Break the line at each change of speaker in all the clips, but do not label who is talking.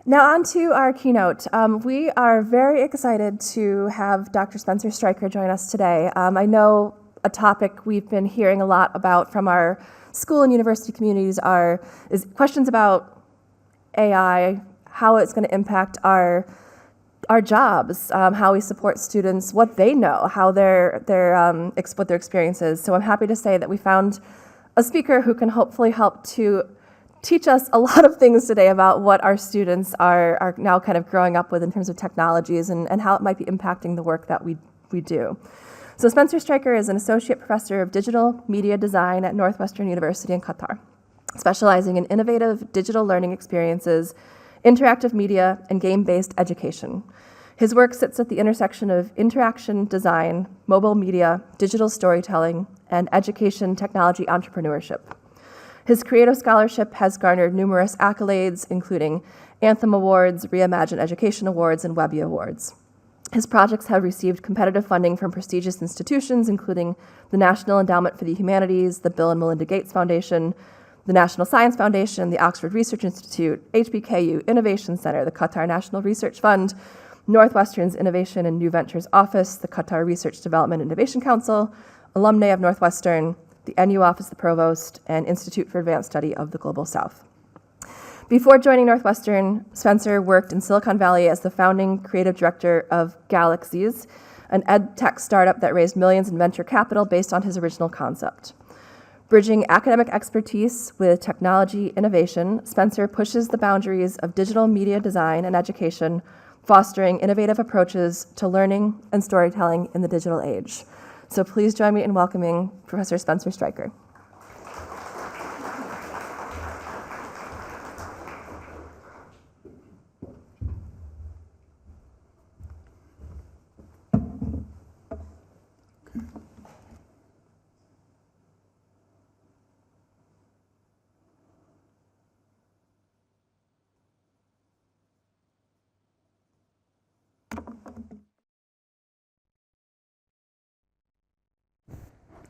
Now on to our keynote. We are very excited to have Dr. Spencer Stryker join us today. I know a topic we've been hearing a lot about from our school and university communities is questions about AI, how it's going to impact our jobs, how we support students, what they know, how what their experience is. So I'm happy to say that we found a speaker who can hopefully help to teach us a lot of things today about what our students are now kind of growing up with in terms of technologies and how it might be impacting the work that we do. So Spencer Stryker is an associate professor of digital media design at Northwestern University in Qatar, specializing in innovative digital learning experiences, interactive media, and game-based education. His work sits at the intersection of interaction design, mobile media, digital storytelling, and education technology entrepreneurship. His creative scholarship has garnered numerous accolades, including Anthem Awards, Reimagining Education Awards, and Webby Awards. His projects have received competitive funding from prestigious institutions, including the National Endowment for the Humanities, the Bill and Melinda Gates Foundation, the National Science Foundation, the Oxford Research Institute, HBKU Innovation Center, the Qatar National Research Fund, Northwestern's Innovation and New Ventures Office, the Qatar Research Development Innovation Council, alumni of Northwestern, the NU Office of the Provost, and Institute for Advanced Study of the Global South. Before joining Northwestern, Spencer worked in Silicon Valley as the founding creative director of Galaxies, an ed tech startup that raised millions in venture capital based on his original concept. Bridging academic expertise with technology innovation, Spencer pushes the boundaries of digital media design and education, fostering innovative approaches to learning and storytelling in the digital age. So please join me in welcoming Professor Spencer Stryker.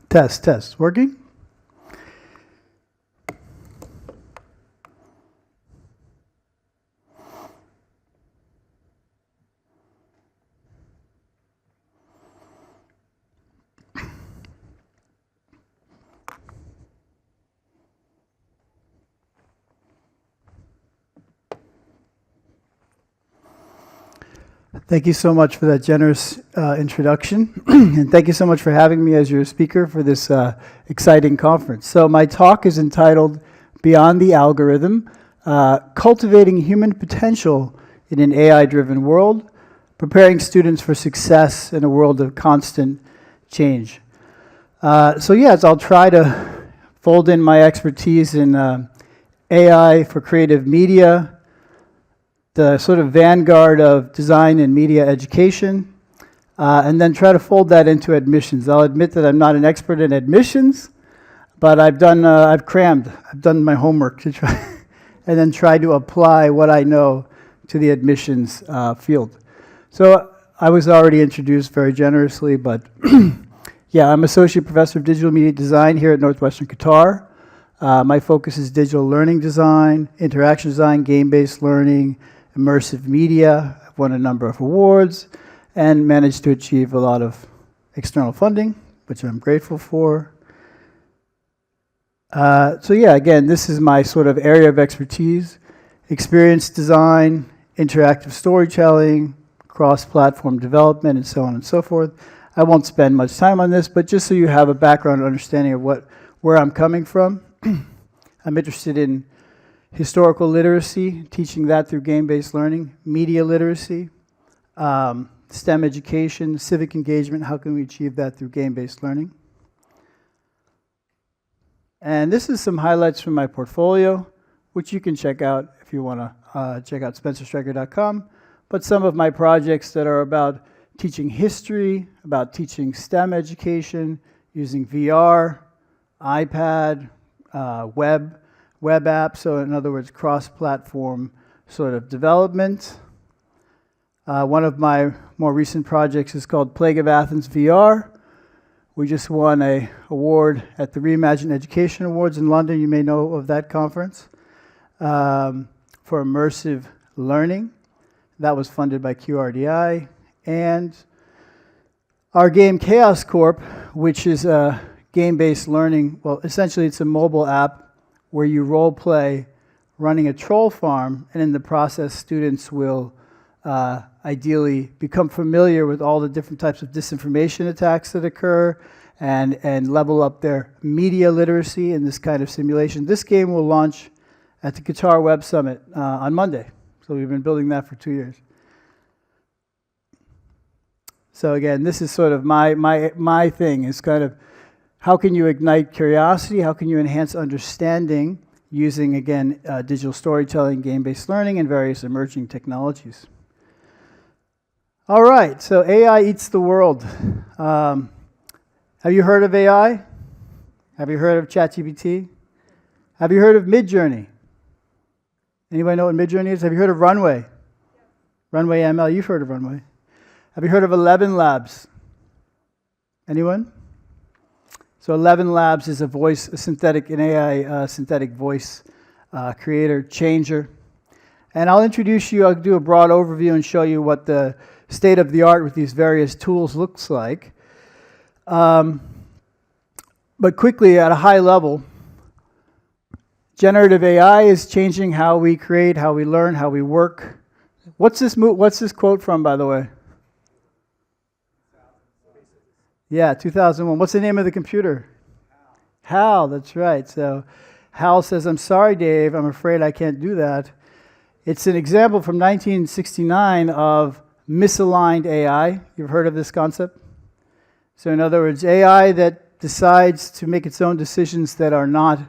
Test. Working? Thank you so much for that generous introduction, and thank you so much for having me as your speaker for this exciting conference. So my talk is entitled Beyond the Algorithm, Cultivating Human Potential in an AI-Driven World, Preparing Students for Success in a World of Constant Change. Yes, I'll try to fold in my expertise in AI for creative media, the sort of vanguard of design and media education, and then try to fold that into admissions. I'll admit that I'm not an expert in admissions, but I've done my homework to try, and then try to apply what I know to the admissions field. So I was already introduced very generously, but yeah, I'm Associate Professor of Digital Media Design here at Northwestern Qatar. My focus is digital learning design, interaction design, game-based learning, immersive media. I've won a number of awards and managed to achieve a lot of external funding, which I'm grateful for. Again, this is my sort of area of expertise: experience design, interactive storytelling, cross-platform development, and so on and so forth. I won't spend much time on this, but just so you have a background understanding of where I'm coming from. I'm interested in historical literacy, teaching that through game-based learning, media literacy, STEM education, civic engagement, how can we achieve that through game-based learning? And this is some highlights from my portfolio, which you can check out if you want to check out spencerstryker.com. But some of my projects that are about teaching history, about teaching STEM education, using VR, iPad, web apps, so in other words, cross-platform sort of development. One of my more recent projects is called Plague of Athens VR. We just won an award at the Reimagining Education Awards in London. You may know of that conference, for immersive learning. That was funded by QRDI. And our game Chaos Corp, which is a game-based learning, well, essentially it's a mobile app where you role play running a troll farm, and in the process, students will ideally become familiar with all the different types of disinformation attacks that occur and level up their media literacy in this kind of simulation. This game will launch at the Qatar Web Summit on Monday. So we've been building that for 2 years. So again, this is sort of my thing, is kind of how can you ignite curiosity? How can you enhance understanding using, again, digital storytelling, game-based learning, and various emerging technologies? All right, so AI eats the world. Have you heard of AI? Have you heard of ChatGPT? Have you heard of Midjourney? Anybody know what Midjourney is? Have you heard of Runway? Yep. Runway ML, you've heard of Runway. Have you heard of 11 Labs? Anyone? So 11 Labs is an AI synthetic voice creator, changer. And I'll introduce you, I'll do a broad overview and show you what the state of the art with these various tools looks like. But quickly, at a high level, generative AI is changing how we create, how we learn, how we work. What's this quote from, by the way? Yeah, 2001. What's the name of the computer? HAL, that's right. So HAL says, "I'm sorry, Dave, I'm afraid I can't do that." It's an example from 1969 of misaligned AI. You've heard of this concept? So in other words, AI that decides to make its own decisions that are not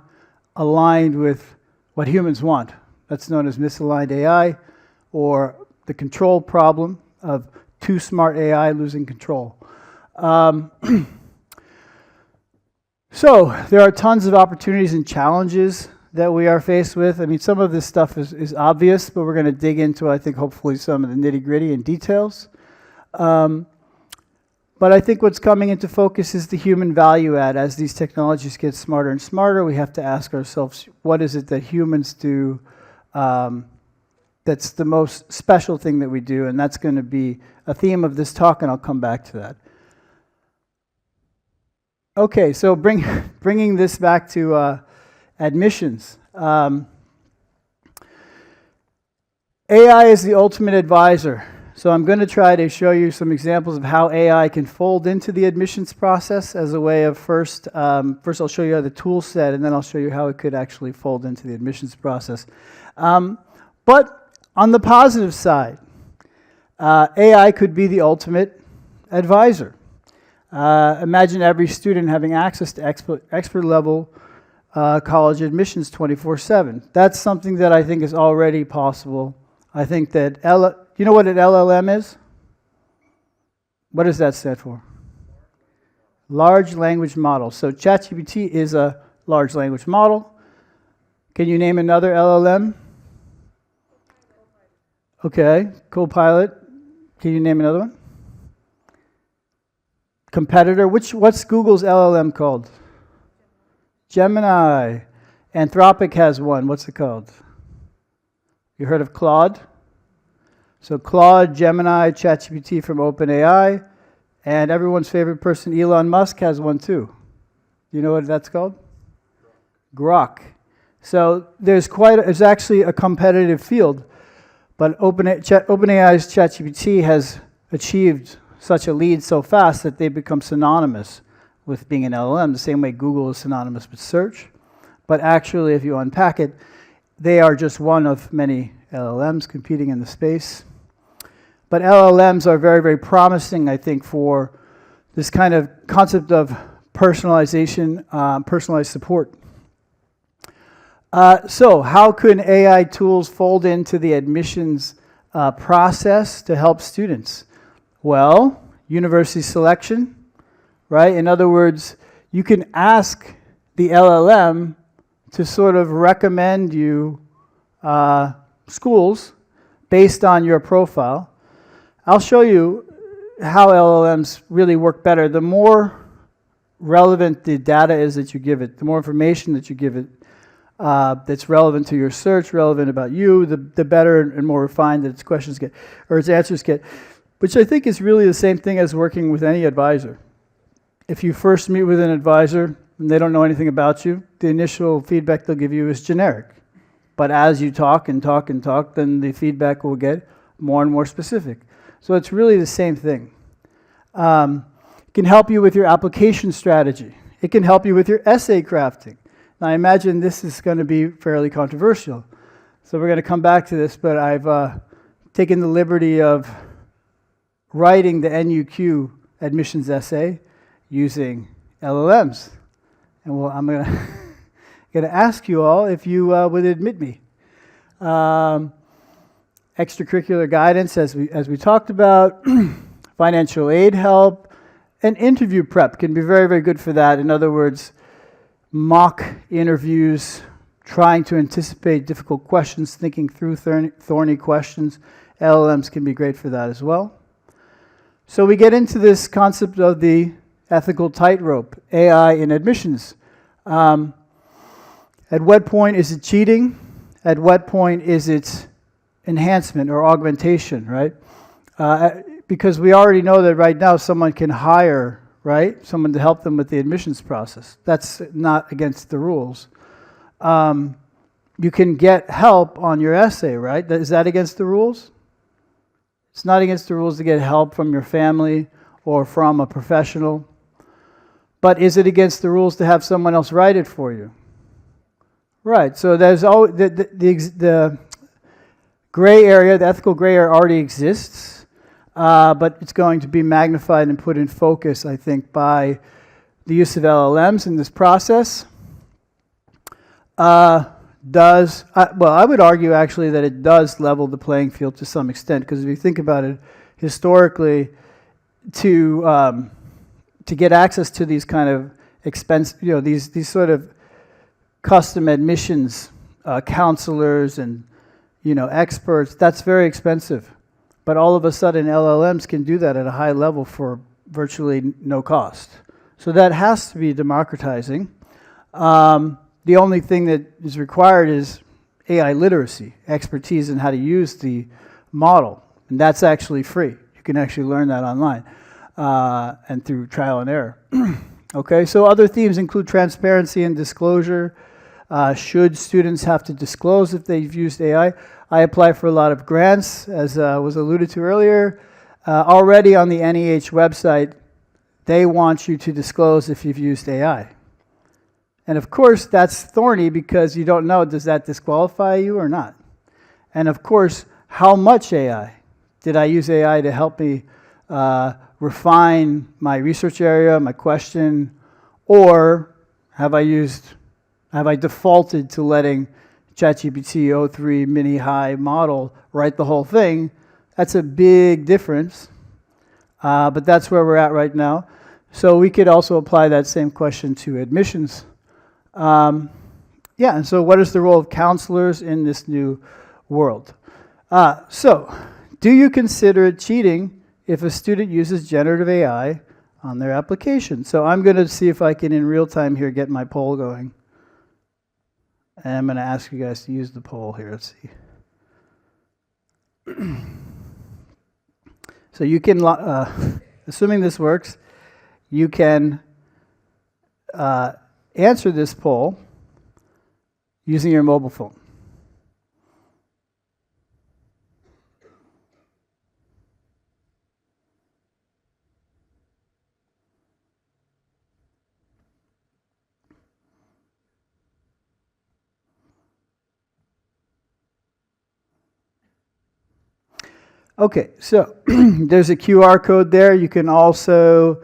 aligned with what humans want. That's known as misaligned AI, or the control problem of too smart AI losing control. So there are tons of opportunities and challenges that we are faced with. I mean, some of this stuff is obvious, but we're going to dig into, I think, hopefully some of the nitty-gritty and details. But I think what's coming into focus is the human value add. As these technologies get smarter and smarter, we have to ask ourselves, what is it that humans do that's the most special thing that we do? And that's going to be a theme of this talk, and I'll come back to that. Okay, so bringing this back to admissions. AI is the ultimate advisor. So I'm going to try to show you some examples of how AI can fold into the admissions process as a way of first I'll show you the tool set, and then I'll show you how it could actually fold into the admissions process. But on the positive side, AI could be the ultimate advisor. Imagine every student having access to expert level college admissions 24/7. That's something that I think is already possible. I think that, you know what an LLM is? What does that stand for? Large language model. So ChatGPT is a large language model. Can you name another LLM? Okay, Copilot. Can you name another one? Competitor. What's Google's LLM called? Gemini. Anthropic has one. What's it called? You heard of Claude? So Claude, Gemini, ChatGPT from OpenAI, and everyone's favorite person, Elon Musk, has one too. Do you know what that's called? Grok. So there's actually a competitive field, but OpenAI's ChatGPT has achieved such a lead so fast that they've become synonymous with being an LLM, the same way Google is synonymous with search. But actually, if you unpack it, they are just one of many LLMs competing in the space. But LLMs are very, very promising, I think, for this kind of concept of personalization, personalized support. So how can AI tools fold into the admissions process to help students? Well, university selection, right? In other words, you can ask the LLM to sort of recommend you schools based on your profile. I'll show you how LLMs really work better. The more relevant the data is that you give it, the more information that you give it, that's relevant to your search, relevant about you, the better and more refined that its questions get, or its answers get, which I think is really the same thing as working with any advisor. If you first meet with an advisor and they don't know anything about you, the initial feedback they'll give you is generic. But as you talk and talk and talk, then the feedback will get more and more specific. So it's really the same thing. It can help you with your application strategy. It can help you with your essay crafting. Now, I imagine this is going to be fairly controversial. So we're going to come back to this, but I've taken the liberty of writing the NUQ admissions essay using LLMs. And I'm going to ask you all if you would admit me. Extracurricular guidance, as we talked about, financial aid help, and interview prep can be very, very good for that. In other words, mock interviews, trying to anticipate difficult questions, thinking through thorny questions. LLMs can be great for that as well. So we get into this concept of the ethical tightrope, AI in admissions. At what point is it cheating? At what point is it enhancement or augmentation, right? Because we already know that right now someone can hire, right, someone to help them with the admissions process. That's not against the rules. You can get help on your essay, right? Is that against the rules? It's not against the rules to get help from your family or from a professional. But is it against the rules to have someone else write it for you? Right, so there's always the gray area, the ethical gray area already exists, but it's going to be magnified and put in focus, I think, by the use of LLMs in this process. I would argue actually that it does level the playing field to some extent, because if you think about it, historically, to get access to these kind of these sort of custom admissions counselors and experts, that's very expensive. But all of a sudden, LLMs can do that at a high level for virtually no cost. So that has to be democratizing. The only thing that is required is AI literacy, expertise in how to use the model. And that's actually free. You can actually learn that online and through trial and error. Okay, so other themes include transparency and disclosure. Should students have to disclose if they've used AI? I apply for a lot of grants, as was alluded to earlier. Already on the NEH website, they want you to disclose if you've used AI. And of course, that's thorny because you don't know, does that disqualify you or not? And of course, how much AI? Did I use AI to help me refine my research area, my question, or have I defaulted to letting ChatGPT o3 mini high model write the whole thing? That's a big difference, but that's where we're at right now. So we could also apply that same question to admissions. And so what is the role of counselors in this new world? So do you consider it cheating if a student uses generative AI on their application? So I'm going to see if I can, in real time here, get my poll going. And I'm going to ask you guys to use the poll here. Let's see. So you can, assuming this works, you can answer this poll using your mobile phone. Okay, so there's a QR code there. You can also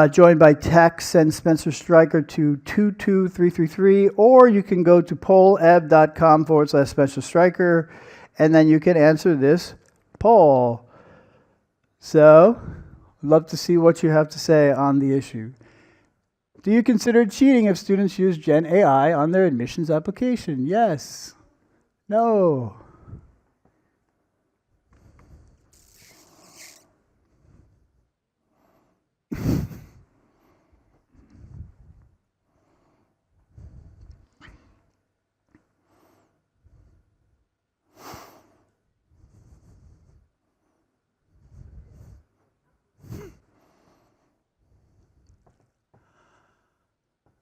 join by text, send Spencer Stryker to 22333, or you can go to polleb.com/Spencer Stryker, and then you can answer this poll. So, I'd love to see what you have to say on the issue. Do you consider cheating if students use Gen AI on their admissions application? Yes. No.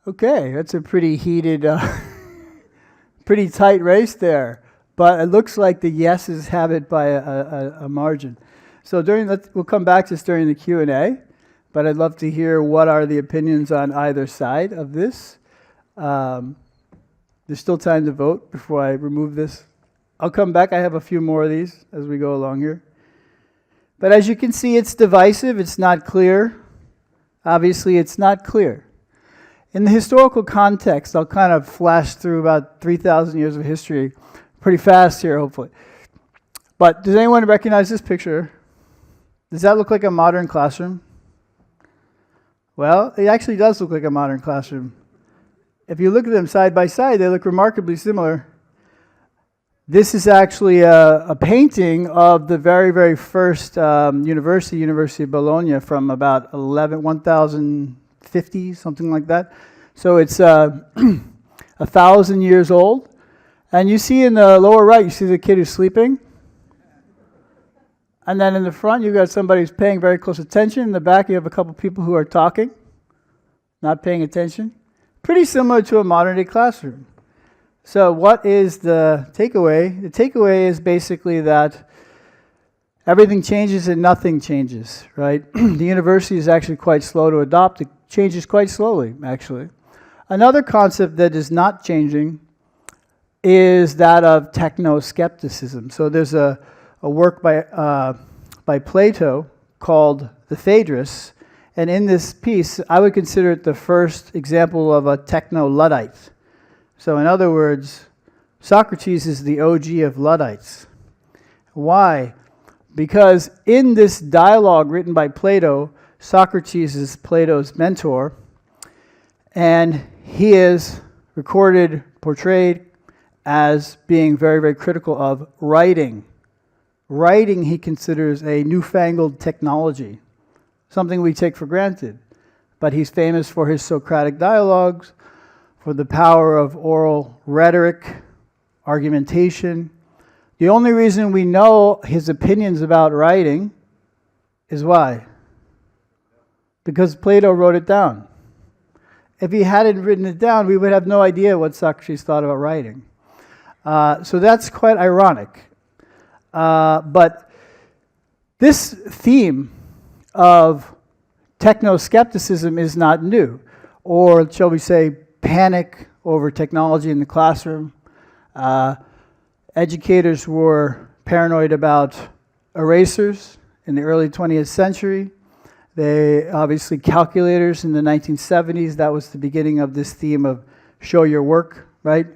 Okay, that's a pretty heated, pretty tight race there. But it looks like the yeses have it by a margin. So we'll come back to this during the Q&A, but I'd love to hear what are the opinions on either side of this. There's still time to vote before I remove this. I'll come back. I have a few more of these as we go along here. But as you can see, it's divisive. It's not clear. Obviously, it's not clear. In the historical context, I'll kind of flash through about 3,000 years of history pretty fast here, hopefully. But does anyone recognize this picture? Does that look like a modern classroom? Well, it actually does look like a modern classroom. If you look at them side by side, they look remarkably similar. This is actually a painting of the very, very first University of Bologna from about 1050, something like that. So it's 1,000 years old. And you see in the lower right, you see the kid who's sleeping. And then in the front, you've got somebody who's paying very close attention. In the back, you have a couple people who are talking, not paying attention. Pretty similar to a modern-day classroom. So what is the takeaway? The takeaway is basically that everything changes and nothing changes, right? The university is actually quite slow to adopt. It changes quite slowly, actually. Another concept that is not changing is that of techno-skepticism. So there's a work by Plato called The Phaedrus, and in this piece, I would consider it the first example of a techno-Luddite. So in other words, Socrates is the OG of Luddites. Why? Because in this dialogue written by Plato, Socrates is Plato's mentor, and he is recorded, portrayed as being very, very critical of writing. Writing he considers a newfangled technology, something we take for granted. But he's famous for his Socratic dialogues, for the power of oral rhetoric, argumentation. The only reason we know his opinions about writing is why? Because Plato wrote it down. If he hadn't written it down, we would have no idea what Socrates thought about writing. So that's quite ironic. But this theme of techno-skepticism is not new, or shall we say panic over technology in the classroom. Educators were paranoid about erasers in the early 20th century. They obviously calculators in the 1970s. That was the beginning of this theme of show your work, right?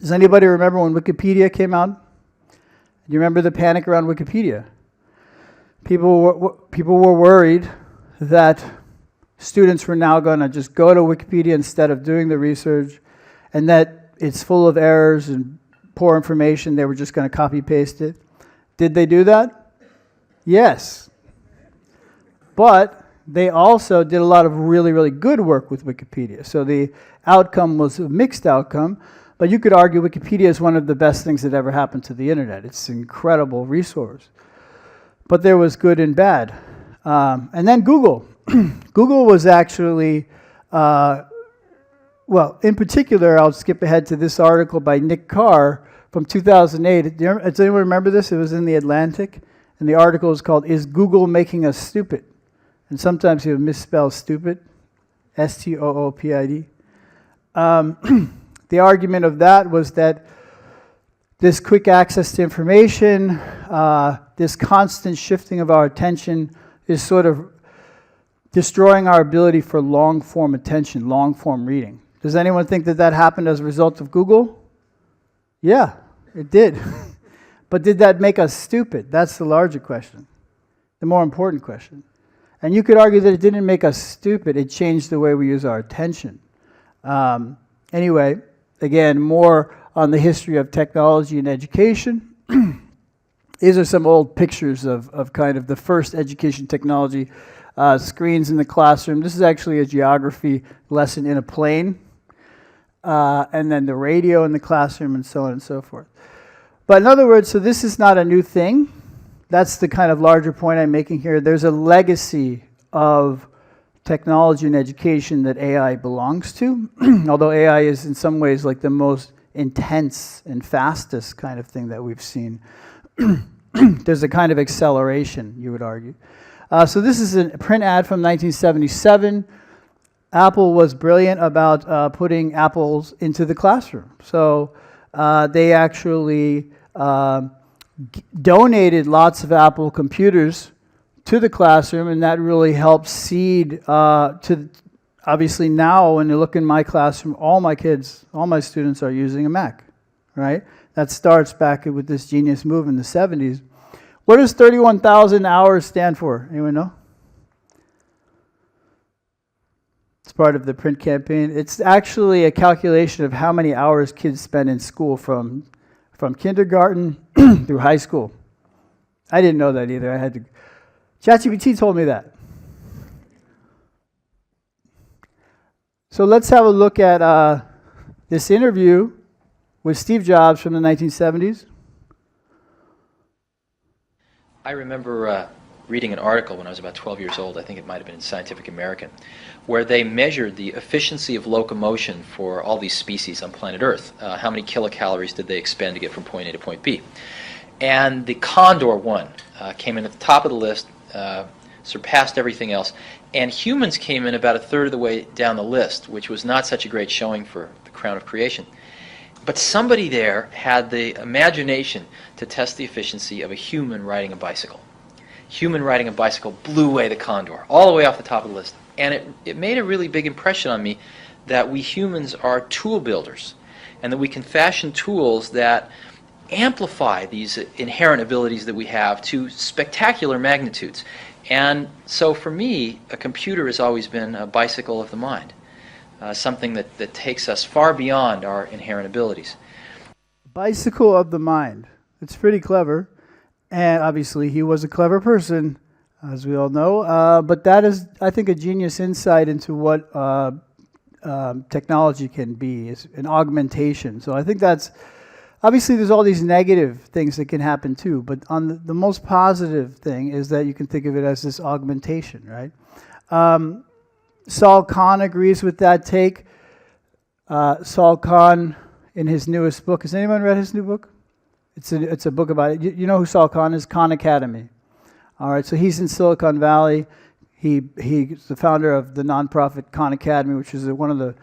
Does anybody remember when Wikipedia came out? Do you remember the panic around Wikipedia? People were worried that students were now going to just go to Wikipedia instead of doing the research, and that it's full of errors and poor information. They were just going to copy-paste it. Did they do that? Yes. But they also did a lot of really, really good work with Wikipedia. So the outcome was a mixed outcome, but you could argue Wikipedia is one of the best things that ever happened to the internet. It's an incredible resource. But there was good and bad. And then Google. Google was actually, well, in particular, I'll skip ahead to this article by Nick Carr from 2008. Does anyone remember this? It was in The Atlantic, and the article is called, "Is Google Making Us Stupid?" And sometimes he would misspell stupid, S-T-O-O-P-I-D. The argument of that was that this quick access to information, this constant shifting of our attention is sort of destroying our ability for long-form attention, long-form reading. Does anyone think that that happened as a result of Google? Yeah, it did. But did that make us stupid? That's the larger question, the more important question. And you could argue that it didn't make us stupid. It changed the way we use our attention. Anyway, again, more on the history of technology and education. These are some old pictures of kind of the first education technology. Screens in the classroom. This is actually a geography lesson in a plane. And then the radio in the classroom and so on and so forth. But in other words, so this is not a new thing. That's the kind of larger point I'm making here. There's a legacy of technology and education that AI belongs to, although AI is in some ways like the most intense and fastest kind of thing that we've seen. There's a kind of acceleration, you would argue. So this is a print ad from 1977. Apple was brilliant about putting apples into the classroom. So they actually donated lots of Apple computers to the classroom, and that really helped seed to, obviously now when you look in my classroom, all my students are using a Mac, right? That starts back with this genius move in the 70s. What does 31,000 hours stand for? Anyone know? It's part of the print campaign. It's actually a calculation of how many hours kids spend in school from kindergarten through high school. I didn't know that either. I had to. ChatGPT told me that. So let's have a look at this interview with Steve Jobs from the 1970s.
I remember reading an article when I was about 12 years old, I think it might have been in Scientific American, where they measured the efficiency of locomotion for all these species on planet Earth. How many kilocalories did they expend to get from point A to point B? And the condor one came in at the top of the list, surpassed everything else, and humans came in about a third of the way down the list, which was not such a great showing for the crown of creation. But somebody there had the imagination to test the efficiency of a human riding a bicycle. Human riding a bicycle blew away the condor, all the way off the top of the list. And it made a really big impression on me that we humans are tool builders, and that we can fashion tools that amplify these inherent abilities that we have to spectacular magnitudes. And so for me, a computer has always been a bicycle of the mind, something that takes us far beyond our inherent abilities.
Bicycle of the mind. It's pretty clever. And obviously he was a clever person, as we all know. But that is, I think, a genius insight into what technology can be, is an augmentation. So I think that's, obviously there's all these negative things that can happen too, but on the most positive thing is that you can think of it as this augmentation, right? Saul Kahn agrees with that take. Saul Kahn, in his newest book, has anyone read his new book? It's a book about it. You know who Saul Kahn is? Khan Academy. All right, so he's in Silicon Valley. He's the founder of the nonprofit Khan Academy, which is one of the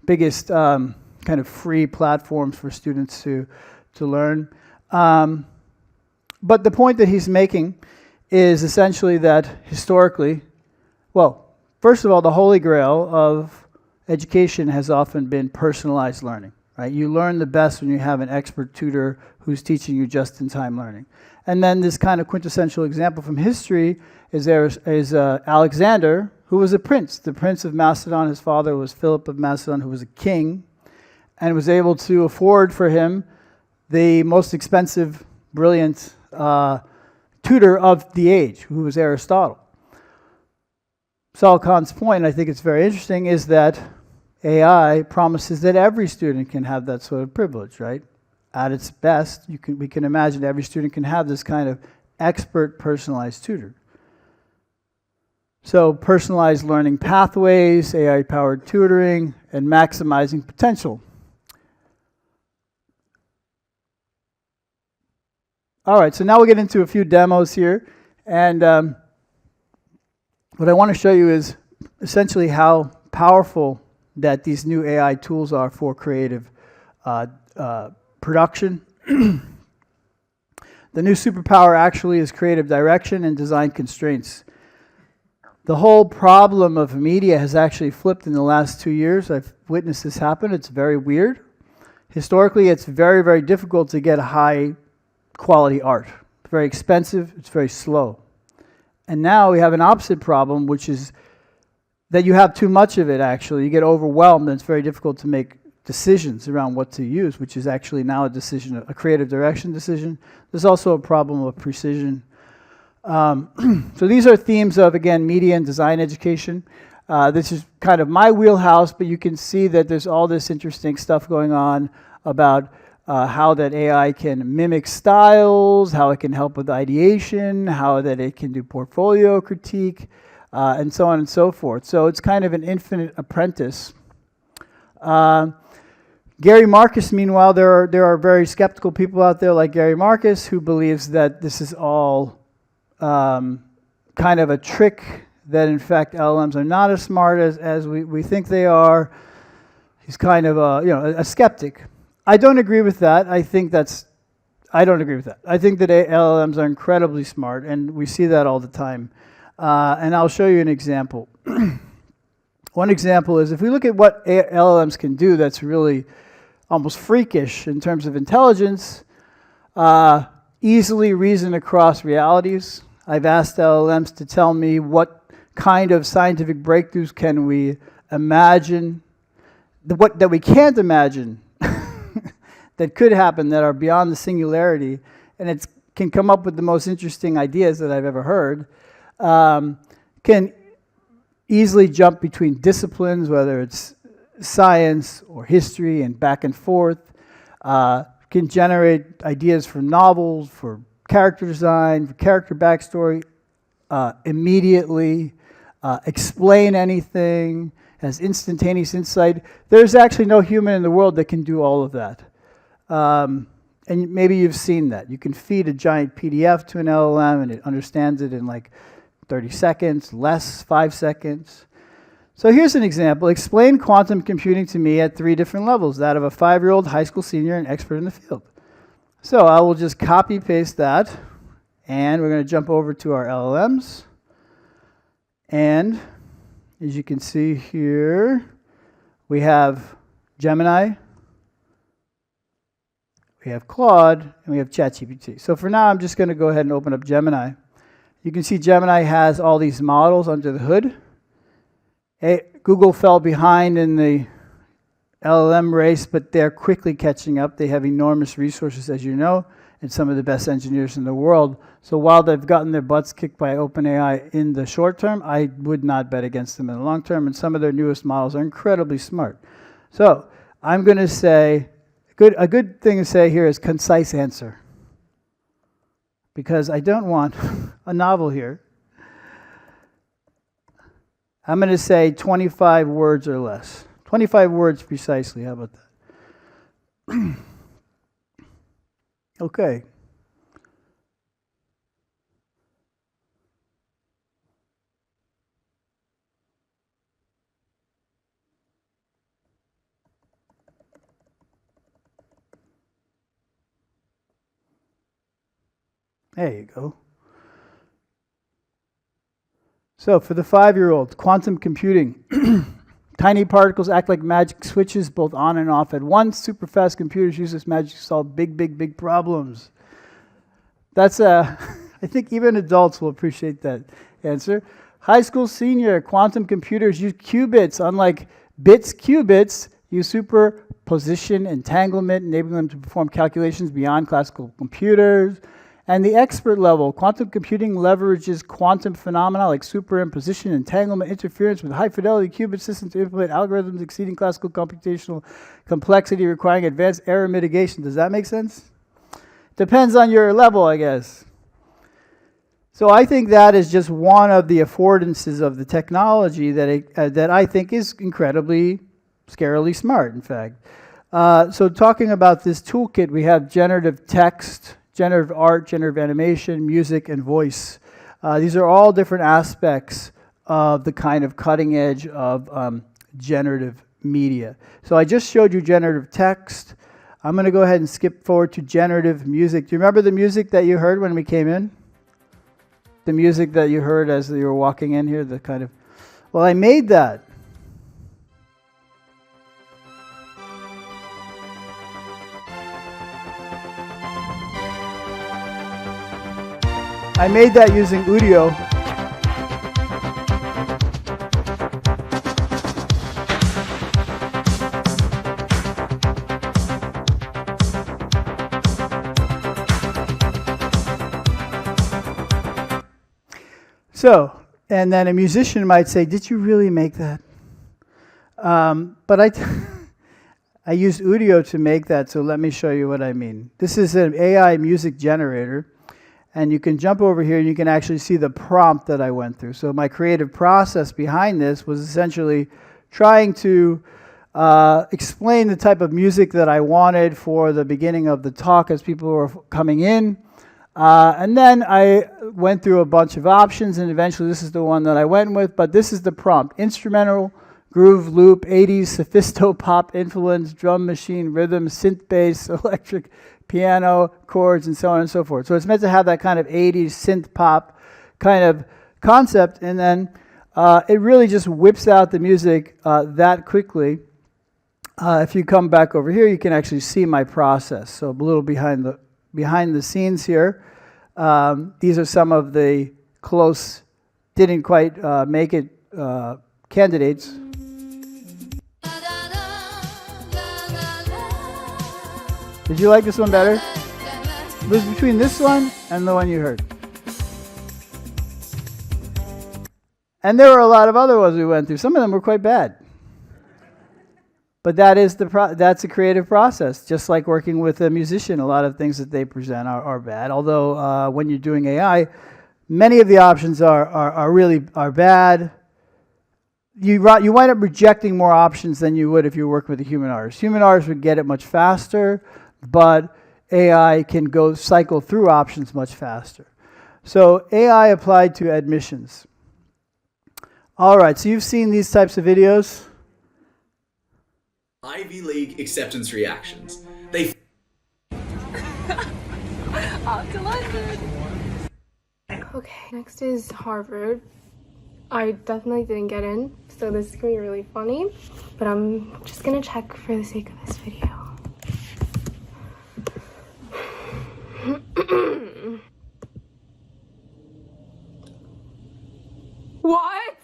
biggest kind of free platforms for students to learn. But the point that he's making is essentially that historically, well, first of all, the holy grail of education has often been personalized learning. Right? You learn the best when you have an expert tutor who's teaching you just-in-time learning. And then this kind of quintessential example from history is Alexander, who was a prince, the prince of Macedon. His father was Philip of Macedon, who was a king, and was able to afford for him the most expensive, brilliant tutor of the age, who was Aristotle. Saul Kahn's point, and I think it's very interesting, is that AI promises that every student can have that sort of privilege, right? At its best, we can imagine every student can have this kind of expert personalized tutor. So personalized learning pathways, AI-powered tutoring, and maximizing potential. All right, so now we'll get into a few demos here. And what I want to show you is essentially how powerful that these new AI tools are for creative production. The new superpower actually is creative direction and design constraints. The whole problem of media has actually flipped in the last 2 years. I've witnessed this happen. It's very weird. Historically, it's very, very difficult to get high quality art. It's very expensive. It's very slow. And now we have an opposite problem, which is that you have too much of it, actually. You get overwhelmed, and it's very difficult to make decisions around what to use, which is actually now a decision, a creative direction decision. There's also a problem of precision. So these are themes of, again, media and design education. This is kind of my wheelhouse, but you can see that there's all this interesting stuff going on about how that AI can mimic styles, how it can help with ideation, how that it can do portfolio critique, and so on and so forth. So it's kind of an infinite apprentice. Gary Marcus, meanwhile, there are very skeptical people out there like Gary Marcus who believes that this is all kind of a trick, that in fact LLMs are not as smart as we think they are. He's kind of a skeptic. I don't agree with that. I don't agree with that. I think that LLMs are incredibly smart, and we see that all the time. And I'll show you an example. One example is if we look at what LLMs can do that's really almost freakish in terms of intelligence, easily reason across realities. I've asked LLMs to tell me what kind of scientific breakthroughs can we imagine, that we can't imagine, that could happen, that are beyond the singularity, and it can come up with the most interesting ideas that I've ever heard. Can easily jump between disciplines, whether it's science or history, and back and forth. Can generate ideas for novels, for character design, for character backstory immediately. Explain anything, has instantaneous insight. There's actually no human in the world that can do all of that. And maybe you've seen that. You can feed a giant PDF to an LLM and it understands it in like 30 seconds, less, 5 seconds. So here's an example. Explain quantum computing to me at 3 different levels, that of a 5-year-old, high school senior, and expert in the field. So I will just copy paste that, and we're going to jump over to our LLMs. And as you can see here, we have Gemini, we have Claude, and we have ChatGPT. So for now, I'm just going to go ahead and open up Gemini. You can see Gemini has all these models under the hood. Google fell behind in the LLM race, but they're quickly catching up. They have enormous resources, as you know, and some of the best engineers in the world. So while they've gotten their butts kicked by OpenAI in the short term, I would not bet against them in the long term, and some of their newest models are incredibly smart. So I'm going to say, a good thing to say here is concise answer, because I don't want a novel here. I'm going to say 25 words or less. 25 words precisely, how about that? Okay. There you go. So for the 5-year-old, quantum computing. Tiny particles act like magic switches, both on and off at once. Super fast computers use this magic to solve big, big, big problems. That's I think even adults will appreciate that answer. High school senior, quantum computers use qubits. Unlike bits, qubits use superposition entanglement, enabling them to perform calculations beyond classical computers. And the expert level, quantum computing leverages quantum phenomena like superimposition, entanglement, interference with high-fidelity qubit systems to implement algorithms exceeding classical computational complexity, requiring advanced error mitigation. Does that make sense? Depends on your level, I guess. So I think that is just one of the affordances of the technology that I think is incredibly, scarily smart, in fact. So talking about this toolkit, we have generative text, generative art, generative animation, music, and voice. These are all different aspects of the kind of cutting edge of generative media. So I just showed you generative text. I'm going to go ahead and skip forward to generative music. Do you remember the music that you heard when we came in? The music that you heard as you were walking in here, the kind of... Well, I made that. I made that using Udio. So, and then a musician might say, did you really make that? But I used Udio to make that, so let me show you what I mean. This is an AI music generator. And you can jump over here and you can actually see the prompt that I went through. So my creative process behind this was essentially trying to explain the type of music that I wanted for the beginning of the talk as people were coming in. And then I went through a bunch of options, and eventually this is the one that I went with. But this is the prompt: instrumental, groove, loop, 80s, sophisto-pop influence, drum machine, rhythm, synth bass, electric, piano, chords, and so on and so forth. So it's meant to have that kind of 80s synth pop kind of concept, and then it really just whips out the music that quickly. If you come back over here, you can actually see my process. So a little behind the scenes here. These are some of the close, didn't quite make it candidates. Did you like this one better? It was between this one and the one you heard. And there were a lot of other ones we went through. Some of them were quite bad. But that is that's a creative process. Just like working with a musician, a lot of things that they present are bad. Although when you're doing AI, many of the options are really bad. You wind up rejecting more options than you would if you work with a human artist. Human artists would get it much faster, but AI can cycle through options much faster. So AI applied to admissions. All right, so you've seen these types of videos.
Ivy League acceptance reactions. They
Off to London. Okay, next is Harvard. I definitely didn't get in, so this is gonna be really funny, but I'm just gonna check for the sake of this video. What?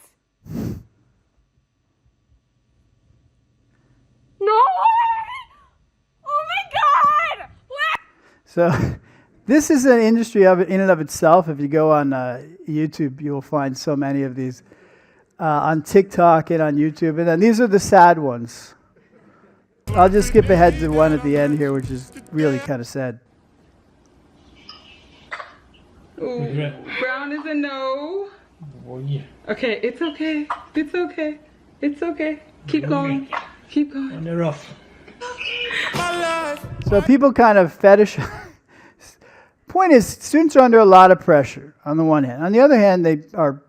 No way! Oh my god! What?
So this is an industry in and of itself. If you go on YouTube, you will find so many of these on TikTok and on YouTube. And then these are the sad ones. I'll just skip ahead to one at the end here, which is really kind of sad.
Ooh, brown is a no.
Oh, yeah.
Okay, it's okay. It's okay. It's okay. Keep going. Keep going.
On the rough.
So people kind of fetish. Point is, students are under a lot of pressure on the one hand. On the other hand, they are,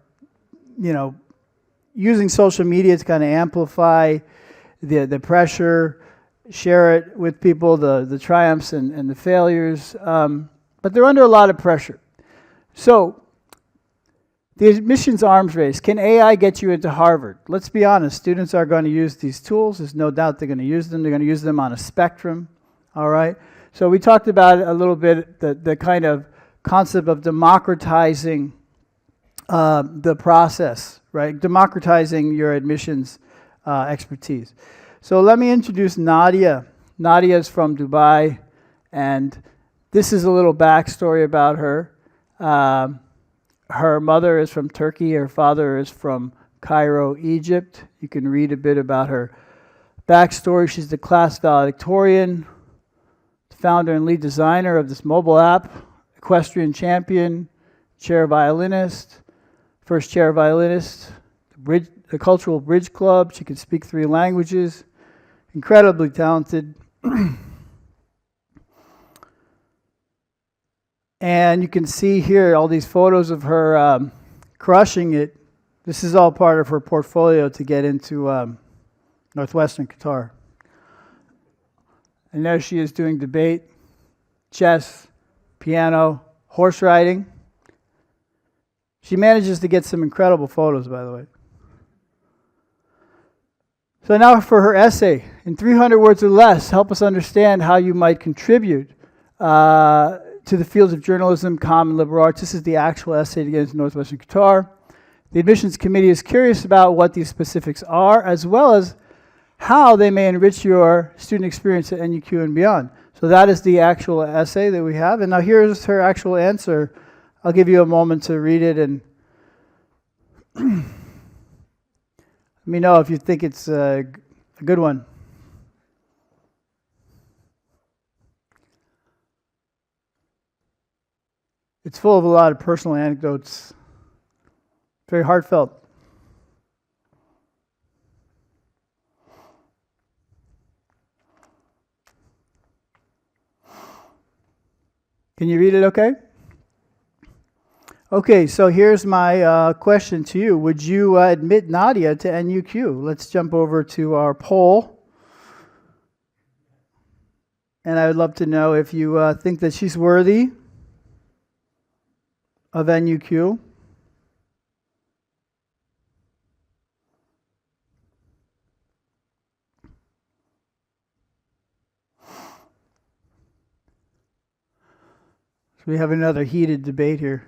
using social media to kind of amplify the pressure, share it with people, the triumphs and the failures. But they're under a lot of pressure. So the admissions arms race, can AI get you into Harvard? Let's be honest, students are going to use these tools. There's no doubt they're going to use them. They're going to use them on a spectrum, all right? So we talked about a little bit the kind of concept of democratizing the process, right? Democratizing your admissions expertise. So let me introduce Nadia. Nadia is from Dubai, and this is a little backstory about her. Her mother is from Turkey. Her father is from Cairo, Egypt. You can read a bit about her backstory. She's the class valedictorian, founder and lead designer of this mobile app, equestrian champion, chair violinist, first chair violinist, the Cultural Bridge Club. She can speak 3 languages, incredibly talented. And you can see here all these photos of her crushing it. This is all part of her portfolio to get into Northwestern Qatar. And there she is doing debate, chess, piano, horse riding. She manages to get some incredible photos, by the way. So now for her essay. In 300 words or less, help us understand how you might contribute to the fields of journalism, comm, and liberal arts. This is the actual essay to get into Northwestern Qatar. The admissions committee is curious about what these specifics are, as well as how they may enrich your student experience at NUQ and beyond. So that is the actual essay that we have. And now here's her actual answer. I'll give you a moment to read it and let me know if you think it's a good one. It's full of a lot of personal anecdotes, very heartfelt. Can you read it okay? Okay, so here's my question to you. Would you admit Nadia to NUQ? Let's jump over to our poll. And I would love to know if you think that she's worthy of NUQ. So we have another heated debate here.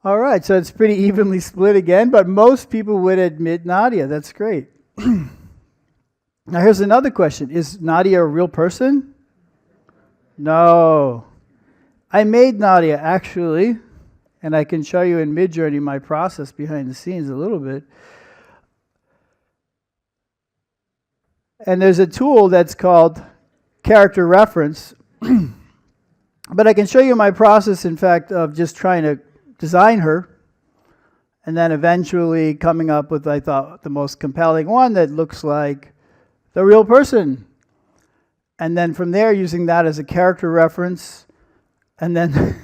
All right, so it's pretty evenly split again, but most people would admit Nadia. That's great. Now here's another question. Is Nadia a real person? No. I made Nadia, actually, and I can show you in Midjourney my process behind the scenes a little bit. And there's a tool that's called character reference. But I can show you my process, in fact, of just trying to design her, and then eventually coming up with, I thought, the most compelling one that looks like the real person. And then from there, using that as a character reference, and then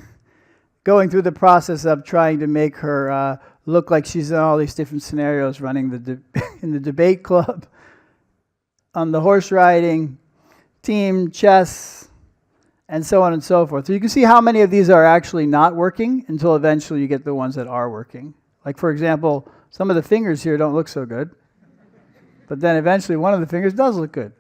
going through the process of trying to make her look like she's in all these different scenarios, running in the debate club, on the horse riding team, chess, and so on and so forth. So you can see how many of these are actually not working until eventually you get the ones that are working. Like, for example, some of the fingers here don't look so good, but then eventually one of the fingers does look good.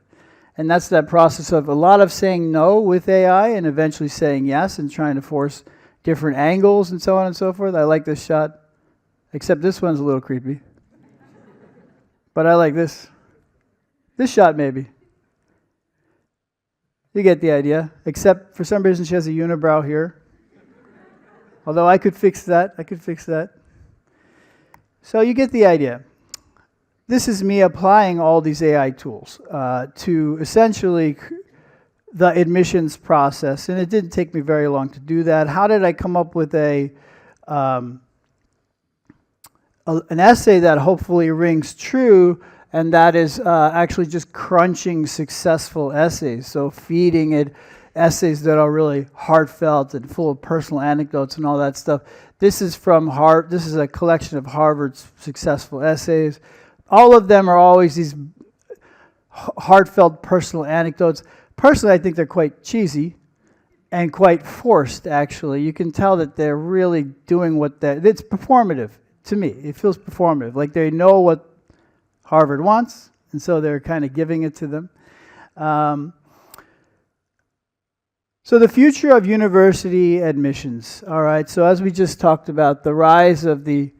And that's that process of a lot of saying no with AI and eventually saying yes and trying to force different angles and so on and so forth. I like this shot, except this one's a little creepy. But I like this. This shot, maybe. You get the idea. Except for some reason she has a unibrow here. Although I could fix that. So you get the idea. This is me applying all these AI tools to essentially the admissions process. And it didn't take me very long to do that. How did I come up with an essay that hopefully rings true? And that is actually just crunching successful essays. So feeding it essays that are really heartfelt and full of personal anecdotes and all that stuff. This is from Harvard. This is a collection of Harvard's successful essays. All of them are always these heartfelt personal anecdotes. Personally, I think they're quite cheesy and quite forced, actually. You can tell that they're really doing it's performative to me. It feels performative, like they know what Harvard wants, and so they're kind of giving it to them. So the future of university admissions, all right? So as we just talked about, the rise of the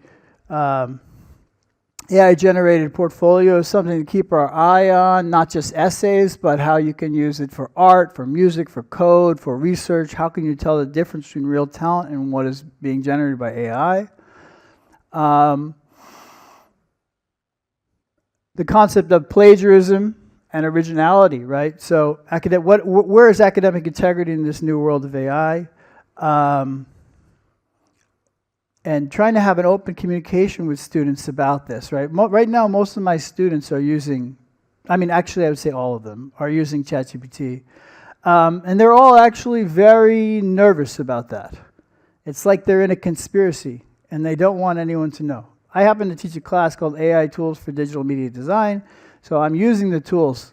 AI-generated portfolio is something to keep our eye on, not just essays, but how you can use it for art, for music, for code, for research. How can you tell the difference between real talent and what is being generated by AI? The concept of plagiarism and originality, right? So where is academic integrity in this new world of AI? And trying to have an open communication with students about this, right? Right now, most of my students are using, actually I would say all of them, are using ChatGPT. And they're all actually very nervous about that. It's like they're in a conspiracy, and they don't want anyone to know. I happen to teach a class called AI Tools for Digital Media Design, so I'm using the tools,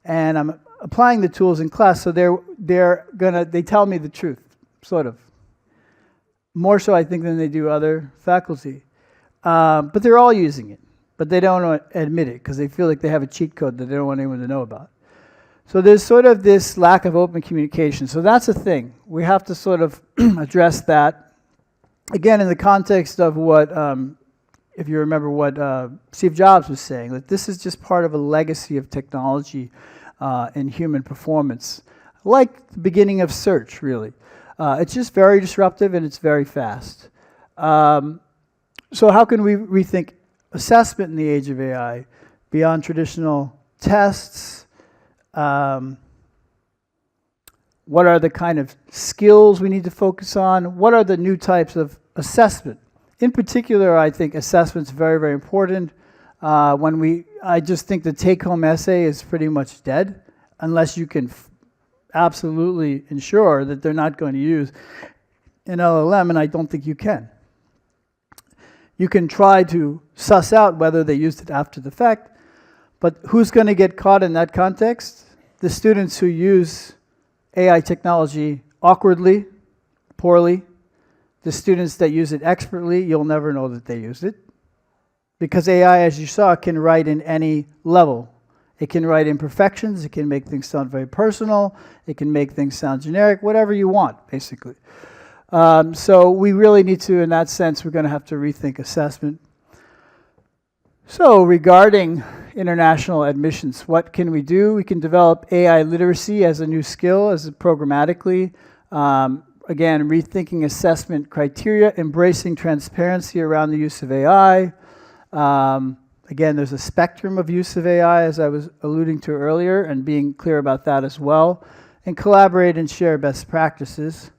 and I'm applying the tools in class, so they tell me the truth, sort of. More so, I think, than they do other faculty. But they're all using it, but they don't admit it because they feel like they have a cheat code that they don't want anyone to know about. So there's sort of this lack of open communication. So that's a thing. We have to sort of address that. Again, in the context of what, if you remember what Steve Jobs was saying, that this is just part of a legacy of technology and human performance, like the beginning of search, really. It's just very disruptive and it's very fast. So how can we rethink assessment in the age of AI beyond traditional tests? What are the kind of skills we need to focus on? What are the new types of assessment? In particular, I think assessment's very, very important. I just think the take-home essay is pretty much dead unless you can absolutely ensure that they're not going to use an LLM, and I don't think you can. You can try to suss out whether they used it after the fact, but who's going to get caught in that context? The students who use AI technology awkwardly, poorly. The students that use it expertly, you'll never know that they used it. Because AI, as you saw, can write in any level. It can write imperfections, it can make things sound very personal, it can make things sound generic, whatever you want, basically. So we really need to, in that sense, we're going to have to rethink assessment. So regarding international admissions, what can we do? We can develop AI literacy as a new skill, as programmatically. Again, rethinking assessment criteria, embracing transparency around the use of AI. Again, there's a spectrum of use of AI, as I was alluding to earlier, and being clear about that as well. And collaborate and share best practices.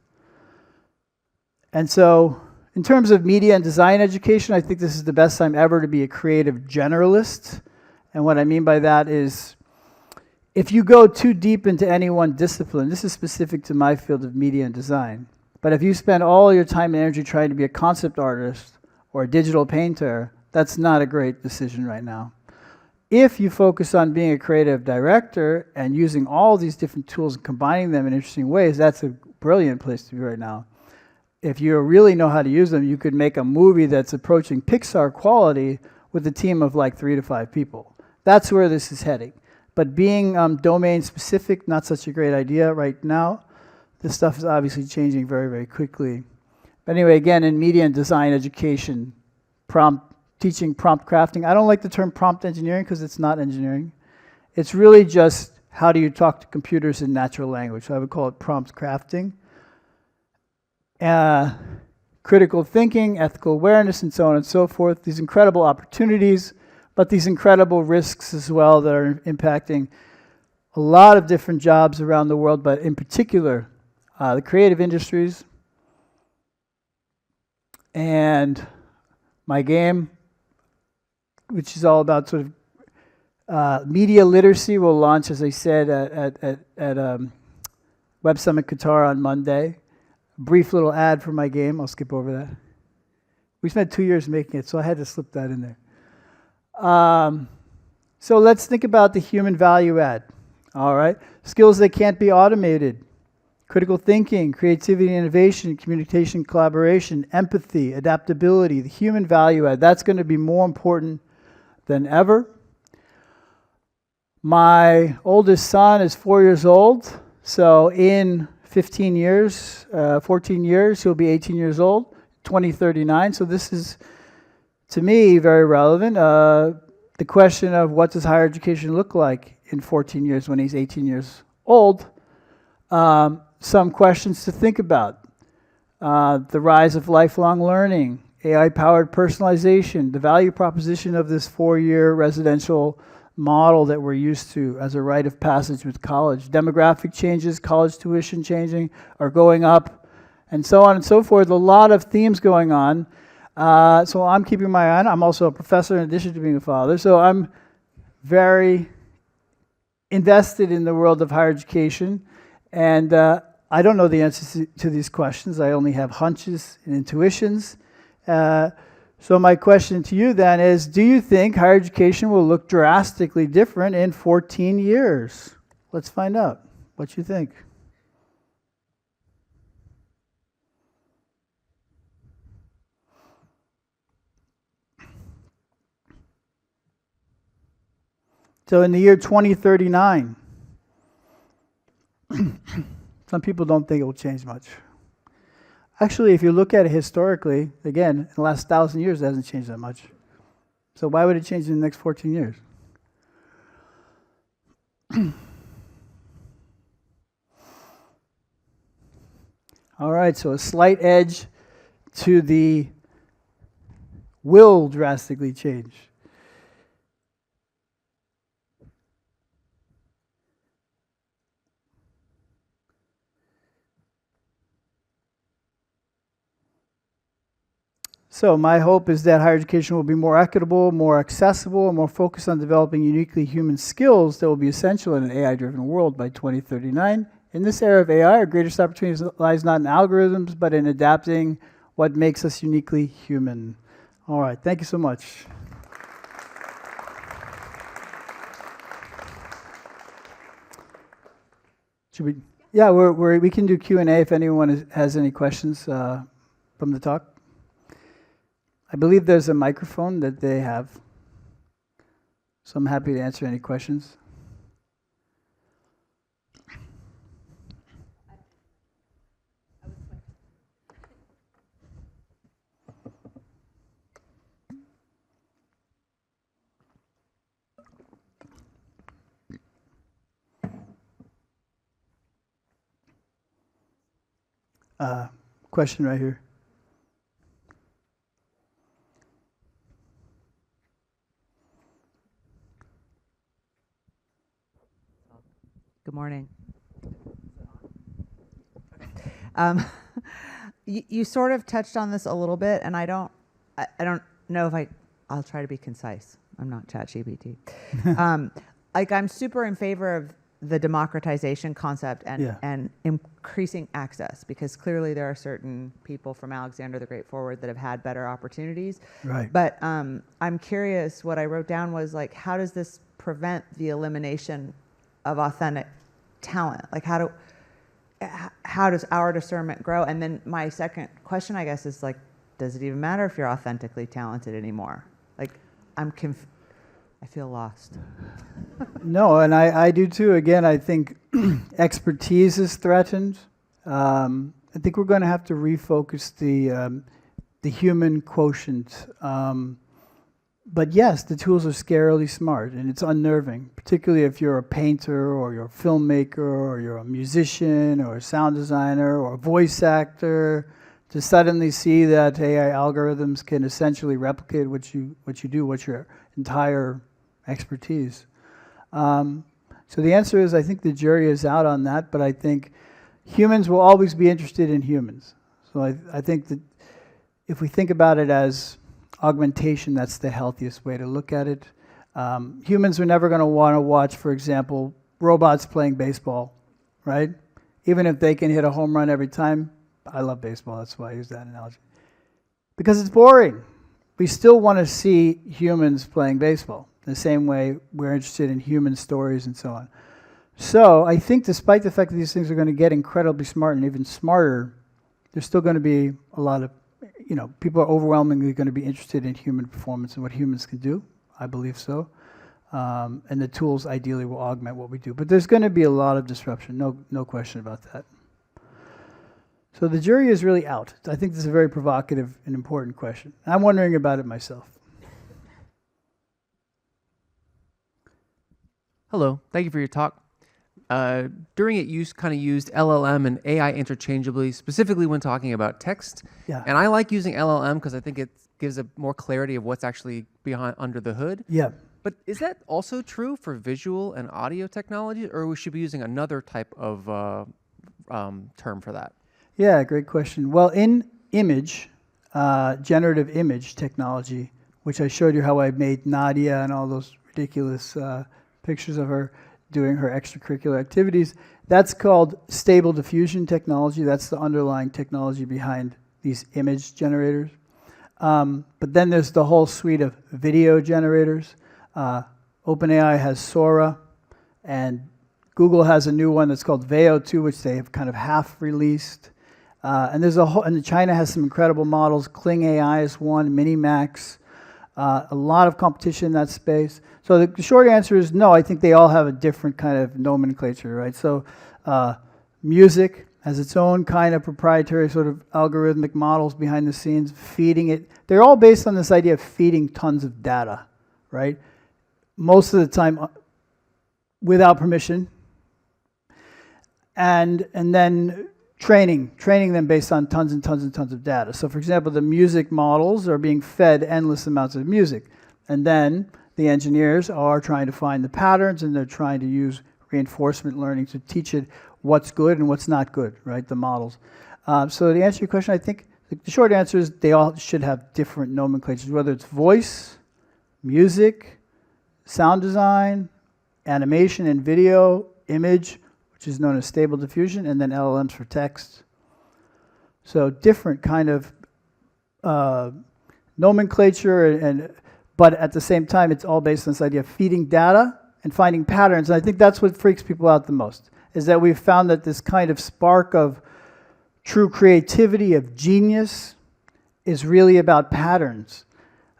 And so, in terms of media and design education, I think this is the best time ever to be a creative generalist. And what I mean by that is, if you go too deep into any one discipline, this is specific to my field of media and design, but if you spend all your time and energy trying to be a concept artist or a digital painter, that's not a great decision right now. If you focus on being a creative director and using all these different tools and combining them in interesting ways, that's a brilliant place to be right now. If you really know how to use them, you could make a movie that's approaching Pixar quality with a team of like 3 to 5 people. That's where this is heading. But being domain specific, not such a great idea right now. This stuff is obviously changing very, very quickly. But anyway, again, in media and design education, teaching prompt crafting. I don't like the term prompt engineering because it's not engineering. It's really just how do you talk to computers in natural language. So I would call it prompt crafting. Critical thinking, ethical awareness, and so on and so forth. These incredible opportunities, but these incredible risks as well that are impacting a lot of different jobs around the world, but in particular, the creative industries. And my game, which is all about sort of media literacy, will launch, as I said, at Web Summit Qatar on Monday. Brief little ad for my game. I'll skip over that. We spent 2 years making it, so I had to slip that in there. So let's think about the human value add. All right. Skills that can't be automated. Critical thinking, creativity, innovation, communication, collaboration, empathy, adaptability, the human value add. That's going to be more important than ever. My oldest son is 4 years old, so in 15 years, 14 years, he'll be 18 years old, 2039. So this is, to me, very relevant. The question of what does higher education look like in 14 years when he's 18 years old? Some questions to think about. The rise of lifelong learning, AI-powered personalization, the value proposition of this 4-year residential model that we're used to as a rite of passage with college. Demographic changes, college tuition changing or going up, and so on and so forth. A lot of themes going on. So I'm keeping my eye on. I'm also a professor in addition to being a father. So I'm very invested in the world of higher education. And I don't know the answers to these questions. I only have hunches and intuitions. So my question to you then is, do you think higher education will look drastically different in 14 years? Let's find out what you think. So in the year 2039, some people don't think it will change much. Actually, if you look at it historically, again, in the last 1,000 years, it hasn't changed that much. So why would it change in the next 14 years? All right, so a slight edge to the will drastically change. So my hope is that higher education will be more equitable, more accessible, and more focused on developing uniquely human skills that will be essential in an AI-driven world by 2039. In this era of AI, our greatest opportunity lies not in algorithms, but in adapting what makes us uniquely human. All right, thank you so much. Should we? Yeah, we can do Q&A if anyone has any questions from the talk. I believe there's a microphone that they have, so I'm happy to answer any questions. Question right here.
Good morning. You sort of touched on this a little bit, and I don't know if I'll try to be concise. I'm not ChatGPT. Like, I'm super in favor of the democratization concept and increasing access, because clearly there are certain people from Alexander the Great forward that have had better opportunities.
Right.
But I'm curious, what I wrote down was, like, how does this prevent the elimination of authentic talent? Like, how does our discernment grow? And then my second question, I guess, is, like, does it even matter if you're authentically talented anymore? Like, I feel lost.
No, and I do too. Again, I think expertise is threatened. I think we're going to have to refocus the human quotient. But yes, the tools are scarily smart, and it's unnerving, particularly if you're a painter or you're a filmmaker or you're a musician or a sound designer or a voice actor, to suddenly see that AI algorithms can essentially replicate what you do, what's your entire expertise. So the answer is, I think the jury is out on that, but I think humans will always be interested in humans. So I think that if we think about it as augmentation, that's the healthiest way to look at it. Humans are never going to want to watch, for example, robots playing baseball, right? Even if they can hit a home run every time. I love baseball, that's why I use that analogy. Because it's boring. We still want to see humans playing baseball, the same way we're interested in human stories and so on. So I think despite the fact that these things are going to get incredibly smart and even smarter, there's still going to be a lot of, people are overwhelmingly going to be interested in human performance and what humans can do. I believe so. And the tools ideally will augment what we do. But there's going to be a lot of disruption, no question about that. So the jury is really out. I think this is a very provocative and important question. I'm wondering about it myself.
Hello, thank you for your talk. During it, you kind of used LLM and AI interchangeably, specifically when talking about text.
Yeah.
And I like using LLM because I think it gives a more clarity of what's actually behind under the hood.
Yeah.
But is that also true for visual and audio technology, or we should be using another type of term for that?
Yeah, great question. Well, in image, generative image technology, which I showed you how I made Nadia and all those ridiculous pictures of her doing her extracurricular activities, that's called stable diffusion technology. That's the underlying technology behind these image generators. But then there's the whole suite of video generators. OpenAI has Sora, and Google has a new one that's called Veo 2, which they have kind of half released. And there's and China has some incredible models. Kling AI is one, Minimax. A lot of competition in that space. So the short answer is no. I think they all have a different kind of nomenclature, right? So music has its own kind of proprietary sort of algorithmic models behind the scenes, feeding it. They're all based on this idea of feeding tons of data, right? Most of the time without permission. And then training them based on tons and tons and tons of data. So for example, the music models are being fed endless amounts of music. And then the engineers are trying to find the patterns, and they're trying to use reinforcement learning to teach it what's good and what's not good, right, the models. So to answer your question, I think the short answer is they all should have different nomenclatures, whether it's voice, music, sound design, animation and video, image, which is known as stable diffusion, and then LLMs for text. So different kind of nomenclature, but at the same time, it's all based on this idea of feeding data and finding patterns. And I think that's what freaks people out the most, is that we've found that this kind of spark of true creativity, of genius, is really about patterns,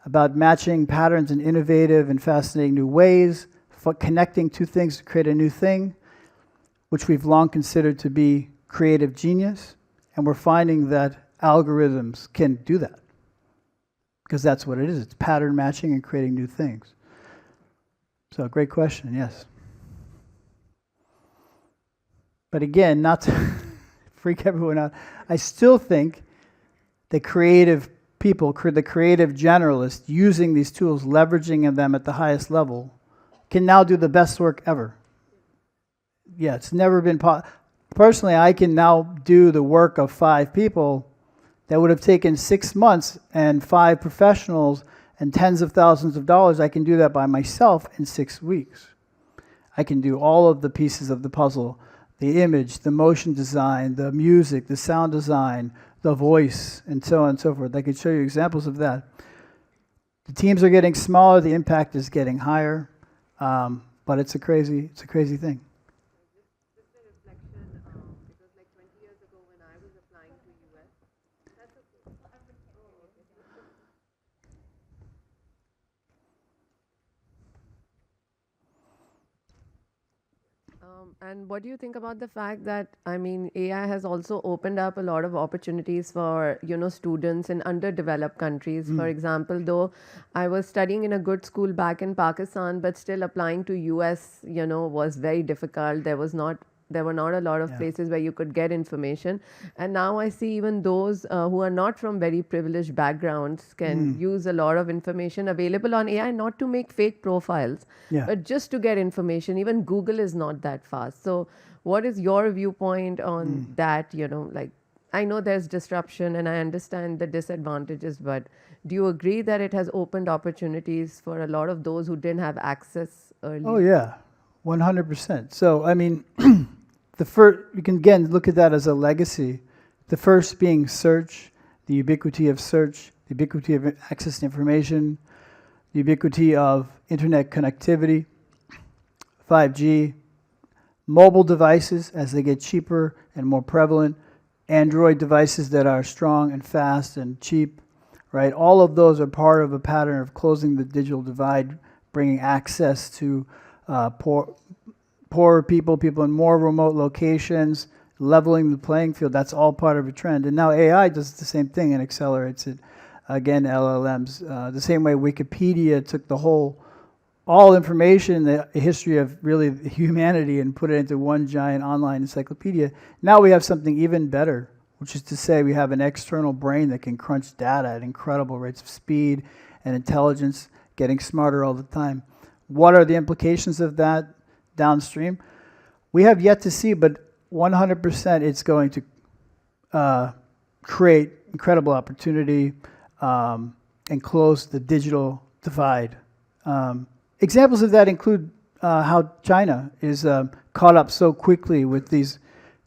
about matching patterns in innovative and fascinating new ways, connecting two things to create a new thing, which we've long considered to be creative genius. And we're finding that algorithms can do that, because that's what it is. It's pattern matching and creating new things. So great question, yes. But again, not to freak everyone out, I still think the creative people, the creative generalists using these tools, leveraging them at the highest level, can now do the best work ever. Yeah, it's never been possible. Personally, I can now do the work of 5 people that would have taken 6 months and 5 professionals and tens of thousands of dollars. I can do that by myself in 6 weeks. I can do all of the pieces of the puzzle, the image, the motion design, the music, the sound design, the voice, and so on and so forth. I could show you examples of that. The teams are getting smaller, the impact is getting higher, but it's a crazy thing.
And what do you think about the fact that, I mean, AI has also opened up a lot of opportunities for, students in underdeveloped countries? For example, though I was studying in a good school back in Pakistan, but still applying to US, was very difficult. There were not a lot of places where you could get information. And now I see even those who are not from very privileged backgrounds can use a lot of information available on AI, not to make fake profiles, but just to get information. Even Google is not that fast. So what is your viewpoint on that? I know there's disruption and I understand the disadvantages, but do you agree that it has opened opportunities for a lot of those who didn't have access earlier?
Oh yeah, 100%. So, I mean, you can again look at that as a legacy. The first being search, the ubiquity of search, the ubiquity of access to information, the ubiquity of internet connectivity, 5G, mobile devices as they get cheaper and more prevalent, Android devices that are strong and fast and cheap, right? All of those are part of a pattern of closing the digital divide, bringing access to poorer people in more remote locations, leveling the playing field. That's all part of a trend. And now AI does the same thing and accelerates it. Again, LLMs. The same way Wikipedia took all information, the history of really humanity, and put it into one giant online encyclopedia. Now we have something even better, which is to say we have an external brain that can crunch data at incredible rates of speed and intelligence, getting smarter all the time. What are the implications of that downstream? We have yet to see, but 100% it's going to create incredible opportunity and close the digital divide. Examples of that include how China is caught up so quickly with these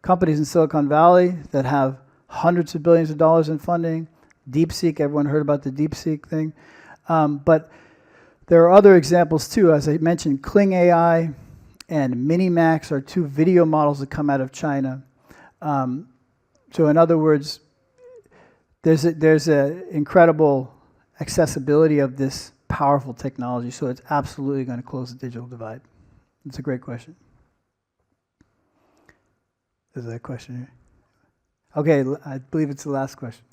companies in Silicon Valley that have hundreds of billions of dollars in funding. DeepSeek, everyone heard about the DeepSeek thing. But there are other examples too. As I mentioned, Kling AI and Minimax are 2 video models that come out of China. So in other words, there's an incredible accessibility of this powerful technology, so it's absolutely going to close the digital divide. It's a great question. Is there a question here? Okay, I believe it's the last question.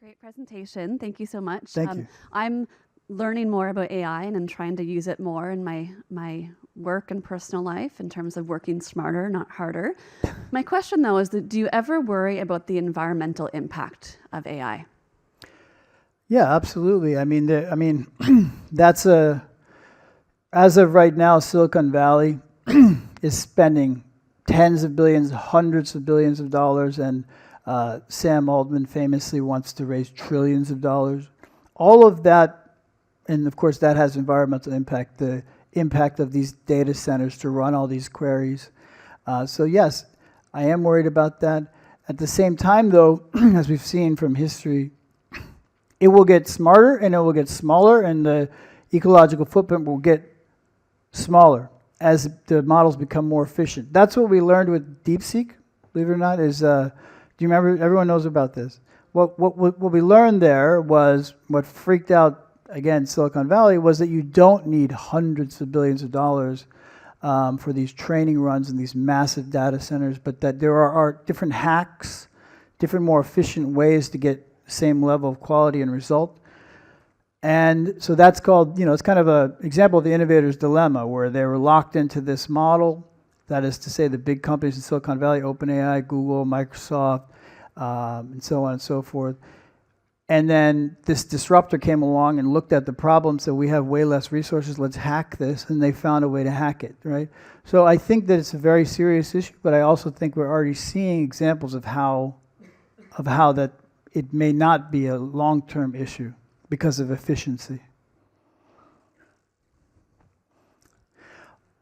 Great presentation. Thank you so much.
Thank you.
I'm learning more about AI and I'm trying to use it more in my work and personal life in terms of working smarter, not harder. My question, though, is that do you ever worry about the environmental impact of AI?
Yeah, absolutely. I mean, that's as of right now, Silicon Valley is spending tens of billions, hundreds of billions of dollars, and Sam Altman famously wants to raise trillions of dollars. All of that, and of course that has environmental impact, the impact of these data centers to run all these queries. So yes, I am worried about that. At the same time though, as we've seen from history, it will get smarter and it will get smaller, and the ecological footprint will get smaller as the models become more efficient. That's what we learned with DeepSeek, believe it or not, is, do you remember, everyone knows about this. What we learned there was, what freaked out, again, Silicon Valley, was that you don't need hundreds of billions of dollars for these training runs and these massive data centers, but that there are different hacks, different more efficient ways to get the same level of quality and result. And so that's called, it's kind of an example of the innovator's dilemma, where they were locked into this model. That is to say, the big companies in Silicon Valley, OpenAI, Google, Microsoft, and so on and so forth. And then this disruptor came along and looked at the problem, said, we have way less resources, let's hack this, and they found a way to hack it, right? So I think that it's a very serious issue, but I also think we're already seeing examples of how that it may not be a long-term issue because of efficiency.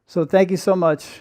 So thank you so much.